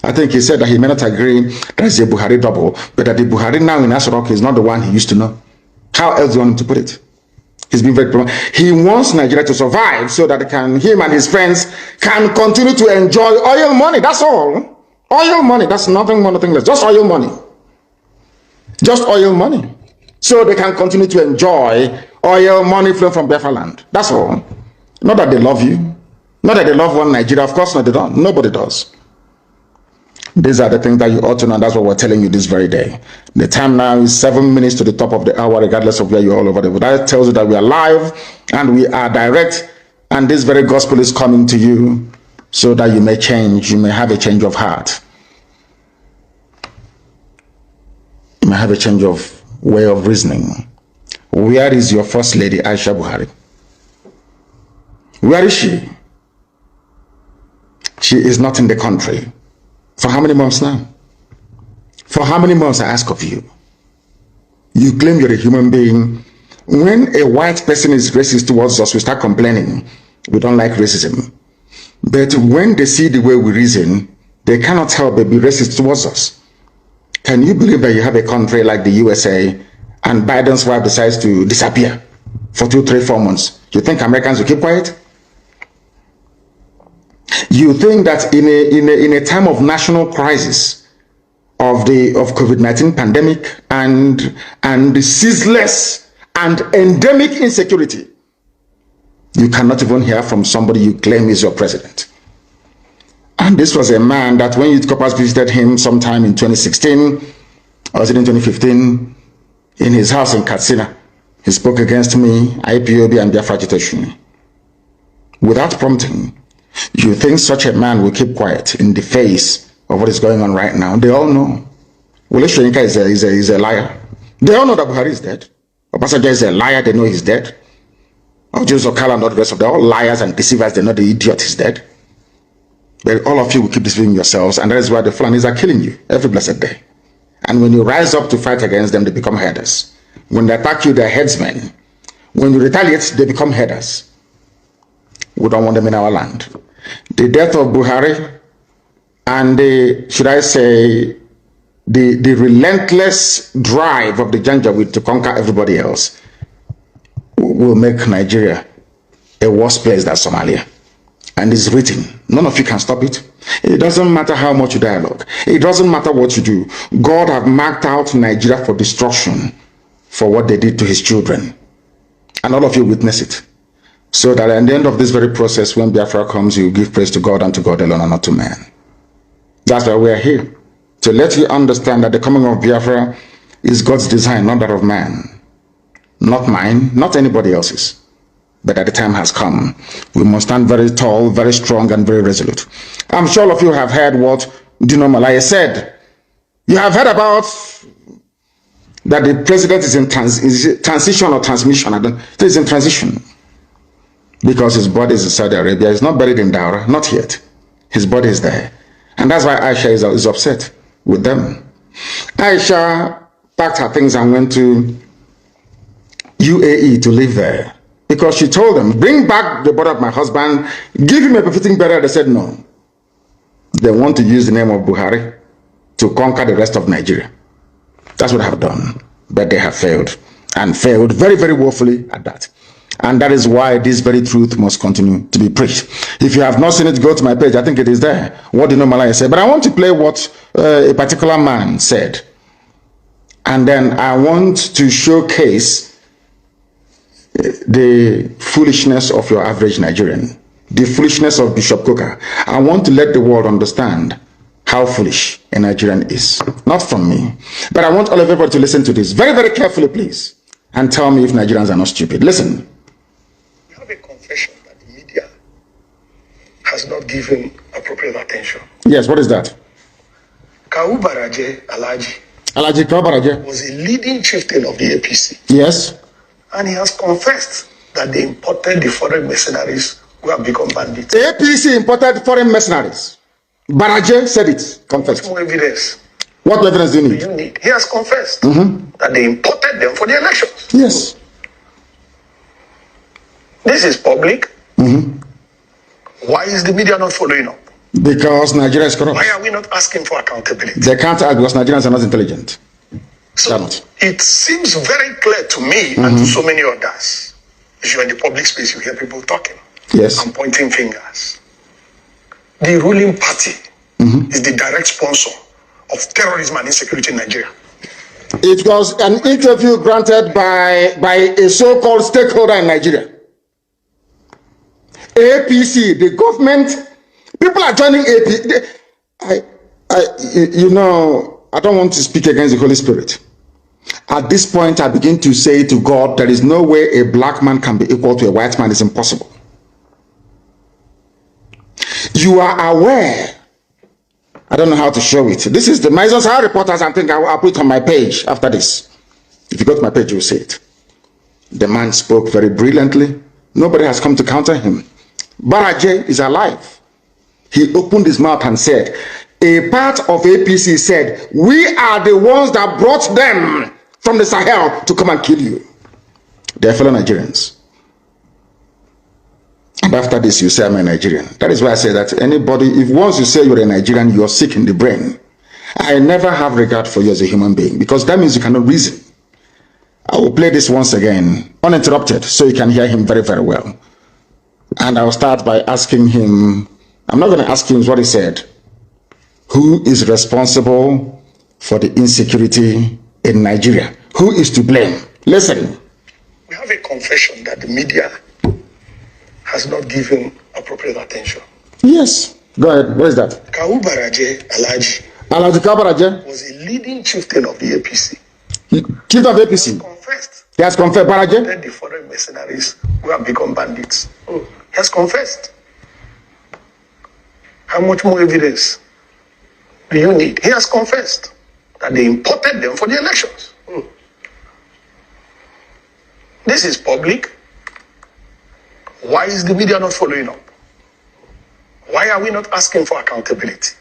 I think he said that he may not agree that it's a Buhari double, but that the Buhari now in Asylum is not the one he used to know. How else do you want him to put it? He's been very proud. He wants Nigeria to survive so that him and his friends can continue to enjoy oil money. That's all. Oil money. That's nothing more, nothing less. Just oil money. Just oil money. So they can continue to enjoy oil money flowing from Biafra land. That's all. Not that they love you. Not that they love one Nigeria. Of course not, they don't. Nobody does. These are the things that you ought to know. That's what we're telling you this very day. The time now is 7 minutes to the top of the hour, regardless of where you're all over the world. That tells you that we are live and we are direct. And this very gospel is coming to you so that you may change. You may have a change of heart. You may have a change of way of reasoning. Where is your first lady, Aisha Buhari? Where is she? She is not in the country. For how many months now? For how many months, I ask of you? You claim you're a human being. When a white person is racist towards us, we start complaining. We don't like racism. But when they see the way we reason, they cannot help but be racist towards us. Can you believe that you have a country like the USA and Biden's wife decides to disappear for 2, 3, 4 months? You think Americans will keep quiet? You think that in a time of national crisis of COVID-19 pandemic and the ceaseless and endemic insecurity, you cannot even hear from somebody you claim is your president? And this was a man that when Youth Corpus visited him sometime in 2016, or was it in 2015, in his house in Katsina, he spoke against me, IPOB and Biafra agitation. Without prompting, you think such a man will keep quiet in the face of what is going on right now? They all know. Wole Soyinka is a liar. They all know that Buhari is dead. Obasanjo is a liar. They know he's dead. Ojo Zokala and all the rest of them, all liars and deceivers. They know the idiot is dead. But all of you will keep deceiving yourselves, and that is why the Fulanis are killing you every blessed day. And when you rise up to fight against them, they become headers. When they attack you, they're headsmen. When you retaliate, they become headers. We don't want them in our land. The death of Buhari and the, should I say, the relentless drive of the Janjaweed to conquer everybody else will make Nigeria a worse place than Somalia. And it's written. None of you can stop it. It doesn't matter how much you dialogue. It doesn't matter what you do. God have marked out Nigeria for destruction for what they did to his children. And all of you witness it. So that at the end of this very process, when Biafra comes, you give praise to God and to God alone and not to man. That's why we are here. To let you understand that the coming of Biafra is God's design, not that of man. Not mine, not anybody else's. But that the time has come. We must stand very tall, very strong, and very resolute. I'm sure all of you have heard what Dino Malaya said. You have heard about that the president is in transition or transmission. I don't. It is in transition. Because his body is in Saudi Arabia. He's not buried in Daura. Not yet. His body is there. And that's why Aisha is upset with them. Aisha packed her things and went to UAE to live there. Because she told them, bring back the body of my husband, give him a befitting burial. They said no. They want to use the name of Buhari to conquer the rest of Nigeria. That's what they have done. But they have failed. And failed very, very woefully at that. And that is why this very truth must continue to be preached. If you have not seen it, go to my page. I think it is there. What did Malaya say? But I want to play what a particular man said. And then I want to showcase the foolishness of your average Nigerian, the foolishness of Bishop Coker. I want to let the world understand how foolish a Nigerian is. Not from me, but I want all of everybody to listen to this very, very carefully, please, and tell me if Nigerians are not stupid. Listen. We have a confession that the media has not given appropriate attention. Yes, what is that? Kawu Baraje Alhaji Kawu Baraje was a leading chieftain of the APC. Yes. And he has confessed that they imported the foreign mercenaries who have become bandits. The APC imported foreign mercenaries. Baraje said it. Confessed. What more evidence? What evidence do you need? He has confessed that they imported them for the elections. Yes. This is public. Why is the media not following up? Because Nigeria is corrupt. Why are we not asking for accountability? They can't act because Nigerians are not intelligent. So it seems very clear to me and to so many others. If you're in the public space, you hear people talking and pointing fingers. The ruling party is the direct sponsor of terrorism and insecurity in Nigeria. It was an interview granted by a so-called stakeholder in Nigeria. APC, the government, people are joining APC. I don't want to speak against the Holy Spirit. At this point, I begin to say to God, there is no way a black man can be equal to a white man. It's impossible. You are aware. I don't know how to show it. This is the Maison's High Reporters. I think I'll put it on my page after this. If you go to my page, you'll see it. The man spoke very brilliantly. Nobody has come to counter him. Baraje is alive. He opened his mouth and said, a part of APC said, we are the ones that brought them from the Sahel to come and kill you. They are fellow Nigerians. And after this, you say, I'm a Nigerian. That is why I say that anybody, if once you say you're a Nigerian, you're sick in the brain. I never have regard for you as a human being, because that means you cannot reason. I will play this once again, uninterrupted, so you can hear him very, very well. And I'll start by asking him, I'm not going to ask him what he said. Who is responsible for the insecurity in Nigeria? Who is to blame? Listen. We have a confession that the media has not given appropriate attention. Yes. Go ahead. What is that? Kawu Baraje Alhaji Kawu Baraje was a leading chieftain of the APC. Chief of APC. He has confessed. Baraje? The foreign mercenaries who have become bandits. He has confessed. How much more evidence do you need? He has confessed that they imported them for the elections. This is public. Why is the media not following up? Why are we not asking for accountability?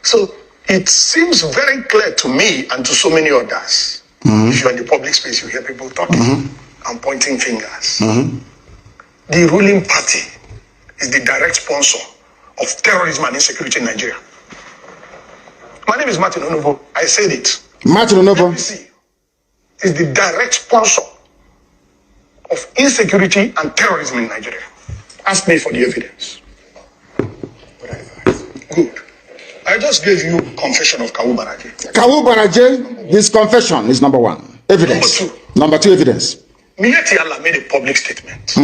So it seems very clear to me and to so many others. If you're in the public space, you hear people talking and pointing fingers. The ruling party is the direct sponsor of terrorism and insecurity in Nigeria. My name is Martin Onovo. I said it. Martin Onovo is the direct sponsor of insecurity and terrorism in Nigeria. Ask me for the evidence. Good. I just gave you confession of Kawu Baraje. Kawu Baraje, his confession is number one. Evidence. Number two, evidence. Miyetti Allah made a public statement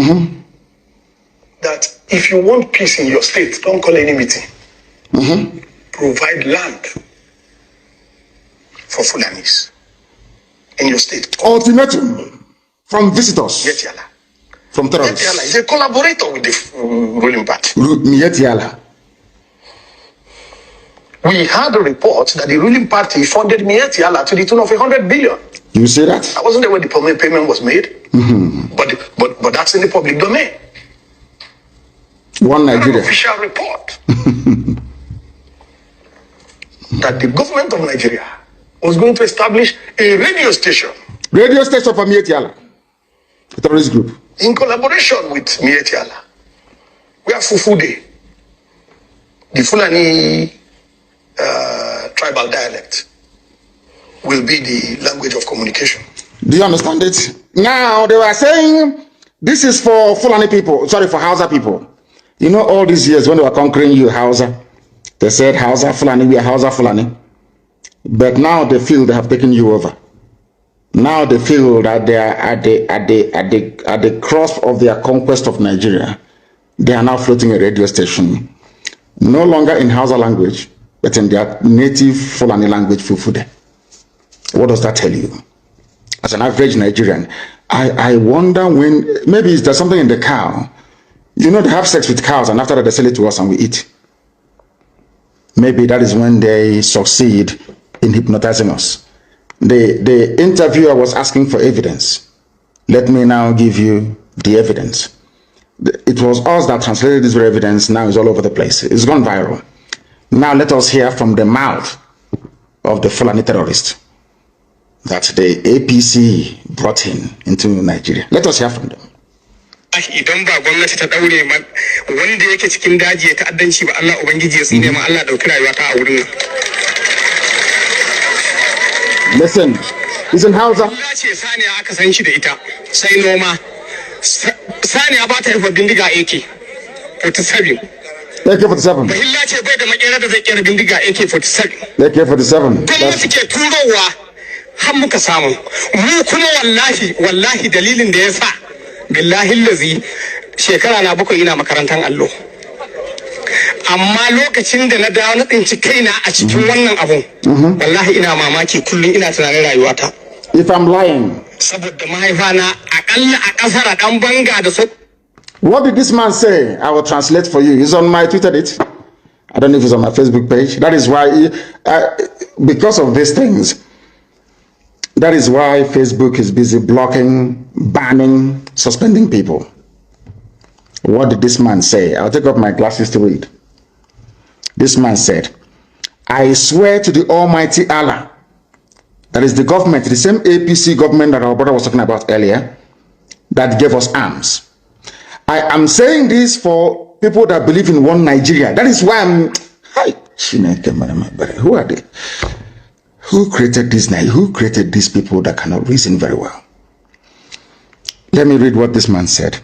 that if you want peace in your state, don't call any meeting. Provide land for Fulanis in your state. Ultimatum from visitors. Miyetti Allah. From terrorists. Miyetti Allah is a collaborator with the ruling party. Miyetti Allah. We had a report that the ruling party funded Miyetti Allah to the tune of 100 billion. You say that? I wasn't there when the payment was made, but that's in the public domain. One Nigeria. An official report that the government of Nigeria was going to establish a radio station. Radio station for Miyetti Allah, a terrorist group. In collaboration with Miyetti Allah. We have Fufude, the Fulani tribal dialect, will be the language of communication. Do you understand it? Now, they were saying this is for Fulani people, sorry, for Hausa people. You know, all these years when they were conquering you, Hausa, they said Hausa, Fulani, we are Hausa, Fulani. But now they feel they have taken you over. Now they feel that they are at the cusp of their conquest of Nigeria. They are now floating a radio station, no longer in Hausa language, but in their native Fulani language, Fufude. What does that tell you? As an average Nigerian, I wonder when, maybe there's something in the cow. You know, they have sex with cows and after that they sell it to us and we eat. Maybe that is when they succeed in hypnotizing us. The interviewer was asking for evidence. Let me now give you the evidence. It was us that translated this evidence. Now it's all over the place. It's gone viral. Now let us hear from the mouth of the Fulani terrorist that the APC brought into Nigeria. Let us hear from them. Idan ba gwamnati ta daure man wanda yake cikin daji ya ta'addanci ba Allah ubangiji ya tsine ma Allah dauki rayuwa ta a wurin nan. Listen, it's in Hausa. Allah ce saniya aka san shi da ita sai noma. Saniya ba ta haifa bindiga AK-47. AK-47. Bahilla ce bai da makera da zai kera bindiga AK-47. AK-47. Gwamnati ke turowa har muka samu. Mu kuma wallahi dalilin da ya sa billahi lazi shekara na 7 ina makarantar allo. Amma lokacin da na dawo na tsinci kaina a cikin wannan abun wallahi ina mamaki kullum ina tunanin rayuwata. If I'm lying. Saboda mahaifana akalla a kasar dan banga da so. What did this man say? I will translate for you. It's on my Twitter. I don't know if it's on my Facebook page. That is why, because of these things, that is why Facebook is busy blocking, banning, suspending people. What did this man say? I'll take off my glasses to read. This man said, I swear to the Almighty Allah, that is the government, the same APC government that our brother was talking about earlier, that gave us arms. I am saying this for people that believe in one Nigeria. That is why I'm... Hi, who are they? Who created this? Who created these people that cannot reason very well? Let me read what this man said.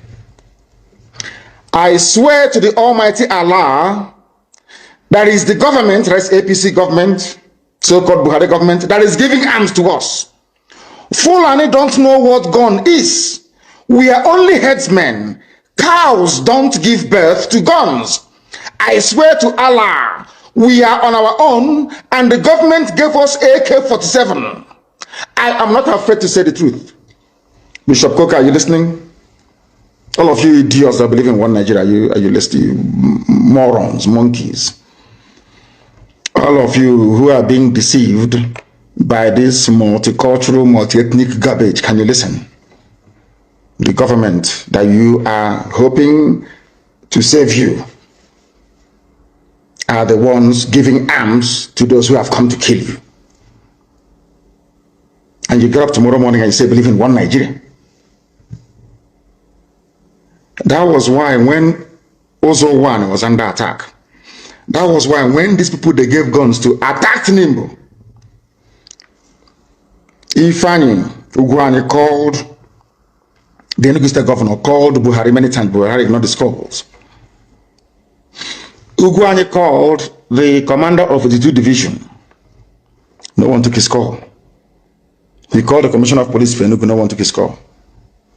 I swear to the Almighty Allah, that is the government, that is APC government, so-called Buhari government, that is giving arms to us. Fulani don't know what gun is. We are only headsmen. Cows don't give birth to guns. I swear to Allah, we are on our own and the government gave us AK-47. I am not afraid to say the truth. Bishop Coker, are you listening? All of you idiots that believe in one Nigeria, are you listening? Morons, monkeys. All of you who are being deceived by this multicultural, multi-ethnic garbage, can you listen? The government that you are hoping to save you are the ones giving arms to those who have come to kill you. And you get up tomorrow morning and you say, believe in one Nigeria. That was why when OOO 1 was under attack, that was why when these people, they gave guns to attack Nimbo, Ifani Ugwani called the Enugu State governor, called Buhari many times. Buhari ignored his calls. Ugwani called the commander of the 2 division. No one took his call. He called the commissioner of police for Enugu. No one took his call.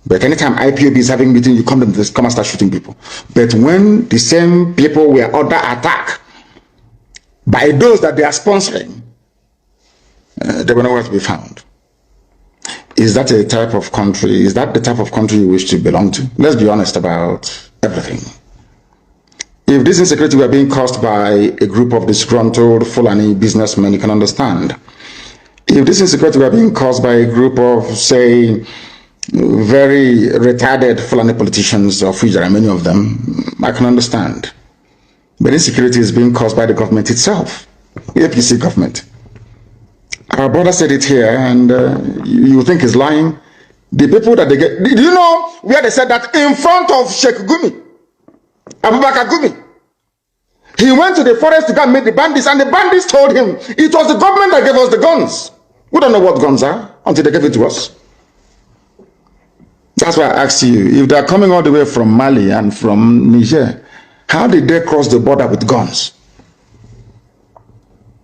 But anytime IPOB is having meeting, you come and start shooting people. But when the same people were under attack by those that they are sponsoring, they were nowhere to be found. Is that a type of country? Is that the type of country you wish to belong to? Let's be honest about everything. If this insecurity were being caused by a group of disgruntled Fulani businessmen, you can understand. If this insecurity were being caused by a group of, say, very retarded Fulani politicians, of which there are many of them, I can understand. But insecurity is being caused by the government itself, the APC government. Our brother said it here, and you think he's lying. The people that they get, do you know where they said that in front of Sheikh Gumi, Abubakar Gumi? He went to the forest to go and meet the bandits, and the bandits told him it was the government that gave us the guns. We don't know what guns are until they gave it to us. That's why I asked you, if they're coming all the way from Mali and from Niger, how did they cross the border with guns?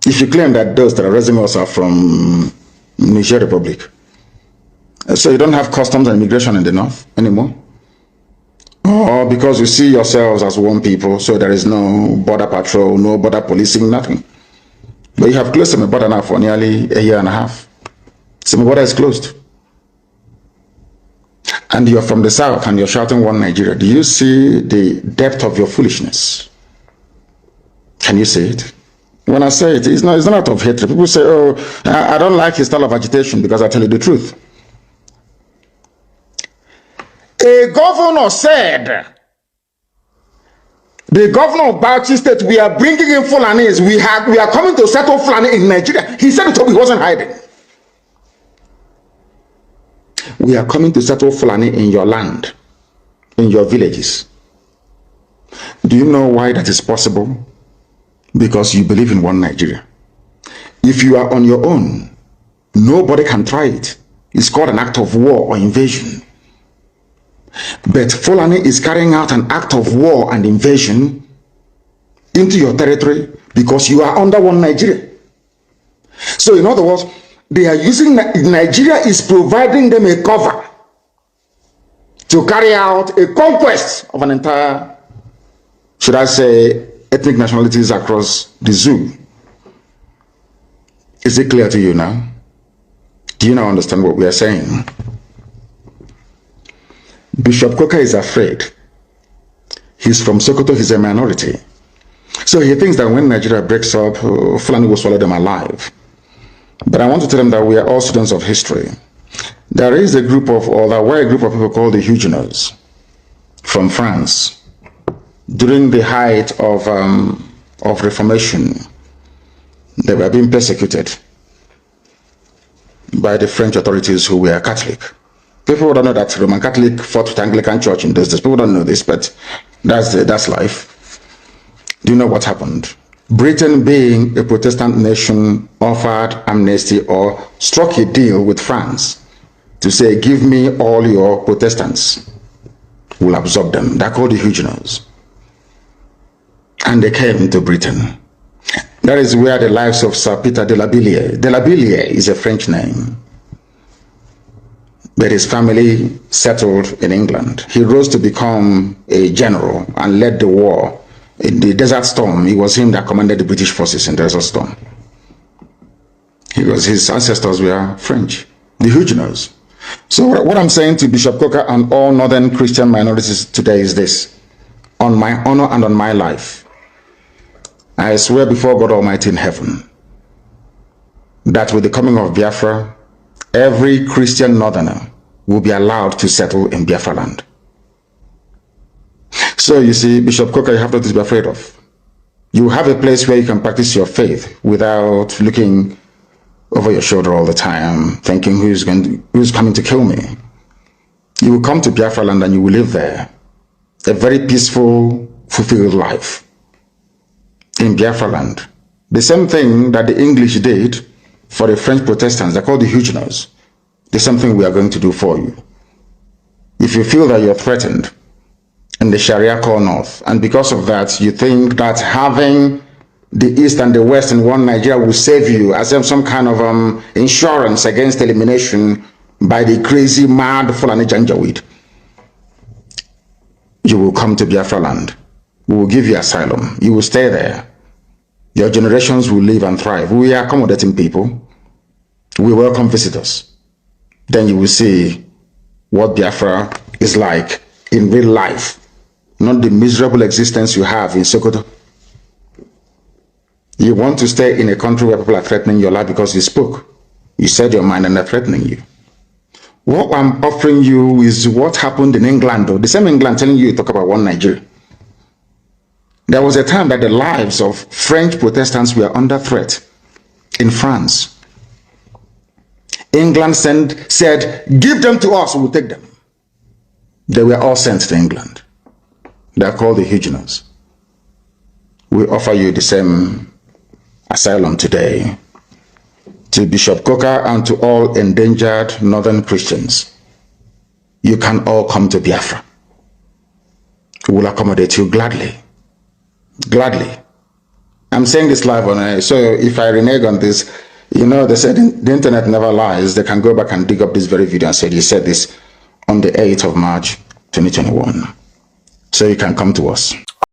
If you claim that those terrorism are from Niger Republic, so you don't have customs and immigration in the north anymore? Or because you see yourselves as one people, so there is no border patrol, no border policing, nothing. But you have closed the border now for nearly a year and a half. So the border is closed. And you're from the south and you're shouting one Nigeria. Do you see the depth of your foolishness? Can you see it? When I say it, it's not out of hatred. People say, oh, I don't like his style of agitation, because I tell you the truth. A governor said, the governor of Bauchi State, we are bringing in Fulanis. We are coming to settle Fulani in Nigeria. He said it, he wasn't hiding. We are coming to settle Fulani in your land, in your villages. Do you know why that is possible? Because you believe in one Nigeria. If you are on your own, nobody can try it. It's called an act of war or invasion. But Fulani is carrying out an act of war and invasion into your territory because you are under one Nigeria. So in other words, they are using, Nigeria is providing them a cover to carry out a conquest of an entire, should I say, ethnic nationalities across the zoo. Is it clear to you now? Do you now understand what we are saying? Bishop Coker is afraid. He's from Sokoto, he's a minority. So he thinks that when Nigeria breaks up, Fulani will swallow them alive. But I want to tell them that we are all students of history. There is a group of, or there were a group of people called the Huguenots from France. During the height of Reformation, they were being persecuted by the French authorities who were Catholic. People don't know that Roman Catholic fought with Anglican Church in those days. People don't know this, but that's life. Do you know what happened? Britain, being a Protestant nation, offered amnesty or struck a deal with France to say, give me all your Protestants. We'll absorb them. They're called the Huguenots. And they came to Britain. That is where the lives of Sir Peter de la Billière is a French name. But his family settled in England. He rose to become a general and led the war. In the Desert Storm, it was him that commanded the British forces in Desert Storm. His ancestors were French, the Huguenots. So what I'm saying to Bishop Coker and all northern Christian minorities today is this: on my honor and on my life, I swear before God Almighty in heaven that with the coming of Biafra, every Christian northerner will be allowed to settle in Biafra land. So you see, Bishop Coker, you have nothing to be afraid of. You have a place where you can practice your faith without looking over your shoulder all the time, thinking who's coming to kill me. You will come to Biafra land and you will live there. A very peaceful, fulfilled life in Biafra land. The same thing that the English did for the French Protestants, they're called the Huguenots. The same thing we are going to do for you. If you feel that you're threatened in the Sharia core north, and because of that, you think that having the East and the West in one Nigeria will save you as some kind of insurance against elimination by the crazy, mad Fulani Janjaweed, you will come to Biafra land. We will give you asylum. You will stay there. Your generations will live and thrive. We are accommodating people. We welcome visitors. Then you will see what Biafra is like in real life, not the miserable existence you have in Sokoto. You want to stay in a country where people are threatening your life because you spoke. You said your mind and they're threatening you. What I'm offering you is what happened in England, though. The same England telling you to talk about one Nigeria. There was a time that the lives of French Protestants were under threat in France. England said, give them to us, we'll take them. They were all sent to England. They are called the Huguenots. We offer you the same asylum today to Bishop Coker and to all endangered northern Christians. You can all come to Biafra. We will accommodate you gladly. Gladly. I'm saying this live on air, so if I renege on this, you know, they said the internet never lies. They can go back and dig up this very video and say, you said this on the 8th of March, 2021. So you can come to us.